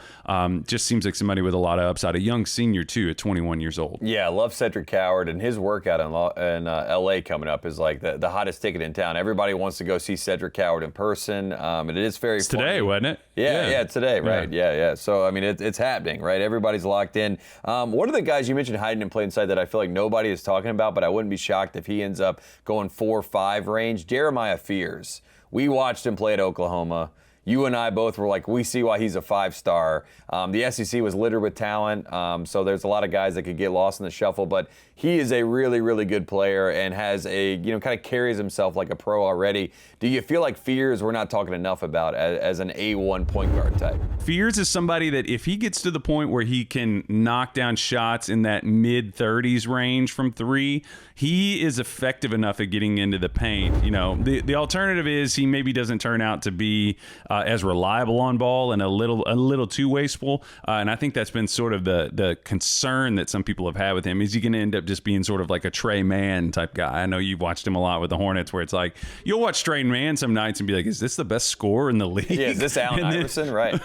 Speaker 3: Just seems like somebody with a lot of upside. A young senior, too, at 21 years old.
Speaker 1: Yeah, I love Cedric Coward, and his workout in L.A. coming up is like the hottest ticket in town. Everybody wants to go see Cedric Coward in person, and it is very funny.
Speaker 3: Today, wasn't it?
Speaker 1: Yeah, Yeah, today, right. Yeah. So, I mean, it's happening, right? Everybody's locked in. One of the guys you mentioned hiding in plain sight that I feel like nobody is talking about, but I wouldn't be shocked if he ends up going 4-5 range, Jeremiah Fears. We watched him play at Oklahoma. You and I both were like, we see why he's a 5-star. The SEC was littered with talent, so there's a lot of guys that could get lost in the shuffle, but he is a really, really good player and has a, kind of carries himself like a pro already. Do you feel like Fears we're not talking enough about as an A1 point guard type?
Speaker 3: Fears is somebody that if he gets to the point where he can knock down shots in that mid-30s range from three, he is effective enough at getting into the paint. The alternative is he maybe doesn't turn out to be as reliable on ball and a little too wasteful. And I think that's been sort of the concern that some people have had with him. Is he going to end up just being sort of like a Trey Mann type guy? I know you've watched him a lot with the Hornets, where it's like you'll watch Trey Mann some nights and be like, is this the best scorer in the league?
Speaker 1: Yeah, is this Allen Iverson? Right.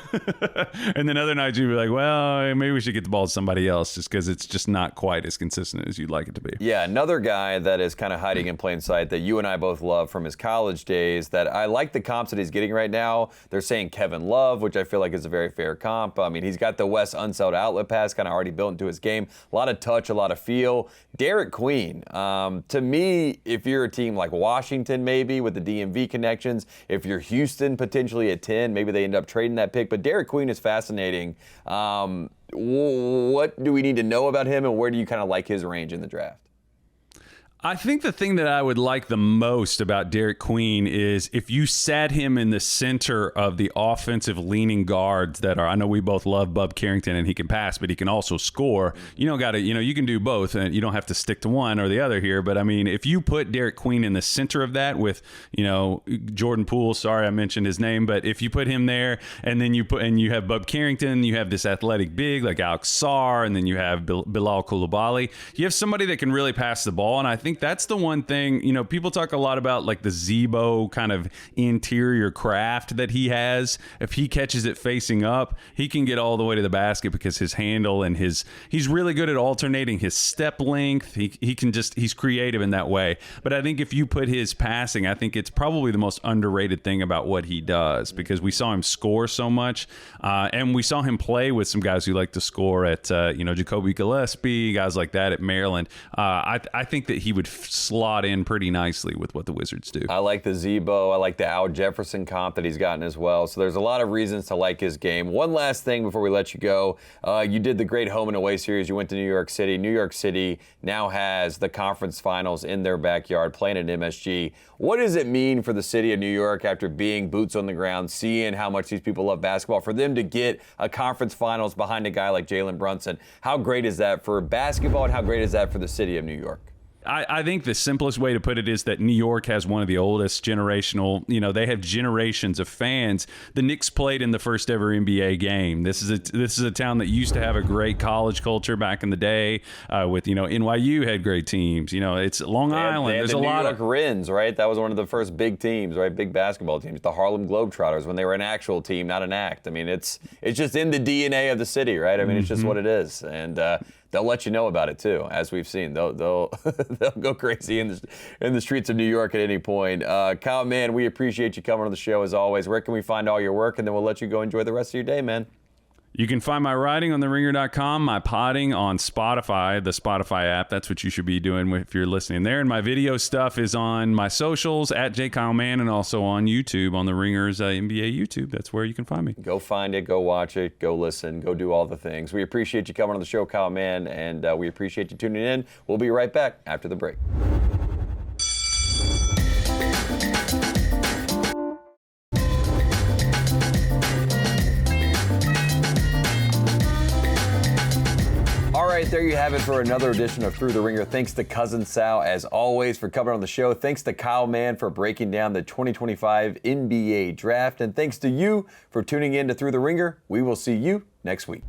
Speaker 3: And then other nights you'd be like, well, maybe we should get the ball to somebody else just because it's just not quite as consistent as you'd like it to be.
Speaker 1: Yeah, another guy that is kind of hiding in plain sight that you and I both love from his college days that I like the comps that he's getting right now. They're saying Kevin Love, which I feel like is a very fair comp. I mean, he's got the West Unseld outlet pass kind of already built into his game. A lot of touch, a lot of feel. Derek Queen, to me, if you're a team like Washington maybe with the DMV connections, if you're Houston potentially at 10, maybe they end up trading that pick. But Derek Queen is fascinating. What do we need to know about him, and where do you kind of like his range in the draft?
Speaker 3: I think the thing that I would like the most about Derek Queen is if you sat him in the center of the offensive leaning guards that are, I know we both love Bub Carrington and he can pass, but he can also score. You don't got to, you can do both and you don't have to stick to one or the other here. But I mean, if you put Derek Queen in the center of that with, Jordan Poole, sorry I mentioned his name, but if you put him there and then you have Bub Carrington, you have this athletic big like Alex Sarr, and then you have Bilal Coulibaly, you have somebody that can really pass the ball. And I think that's the one thing, people talk a lot about like the Zebo kind of interior craft that he has. If he catches it facing up, he can get all the way to the basket because his handle and he's really good at alternating his step length. He's creative in that way. But I think if you put his passing, I think it's probably the most underrated thing about what he does, because we saw him score so much. And we saw him play with some guys who like to score at, Jacoby Gillespie, guys like that at Maryland. I think that he would slot in pretty nicely with what the Wizards do.
Speaker 1: I like the Zebo. I like the Al Jefferson comp that he's gotten as well. So there's a lot of reasons to like his game. One last thing before we let you go. You did the great home and away series. You went to New York City. New York City now has the conference finals in their backyard, playing at MSG. What does it mean for the city of New York after being boots on the ground, seeing how much these people love basketball, for them to get a conference finals behind a guy like Jalen Brunson? How great is that for basketball, and how great is that for the city of New York?
Speaker 3: I think the simplest way to put it is that New York has one of the oldest generational, they have generations of fans. The Knicks played in the first ever NBA game. This is a town that used to have a great college culture back in the day with, NYU had great teams. It's Long Island. There's a lot of
Speaker 1: New York Rens, right? That was one of the first big teams, right? Big basketball teams. The Harlem Globetrotters, when they were an actual team, not an act. I mean, it's just in the DNA of the city, right? I mean, it's just what it is. And they'll let you know about it too, as we've seen. They'll go crazy in the streets of New York at any point. Kyle, man, we appreciate you coming on the show as always. Where can we find all your work? And then we'll let you go enjoy the rest of your day, man.
Speaker 3: You can find my writing on theringer.com, my potting on Spotify, the Spotify app. That's what you should be doing if you're listening there. And my video stuff is on my socials, at @JKyleMann, and also on YouTube, on the Ringer's NBA YouTube. That's where you can find me.
Speaker 1: Go find it, go watch it, go listen, go do all the things. We appreciate you coming on the show, Kyle Mann, and we appreciate you tuning in. We'll be right back after the break. All right, there you have it for another edition of Thru the Ringer. Thanks to Cousin Sal, as always, for coming on the show. Thanks to Kyle Mann for breaking down the 2025 NBA Draft. And thanks to you for tuning in to Thru the Ringer. We will see you next week.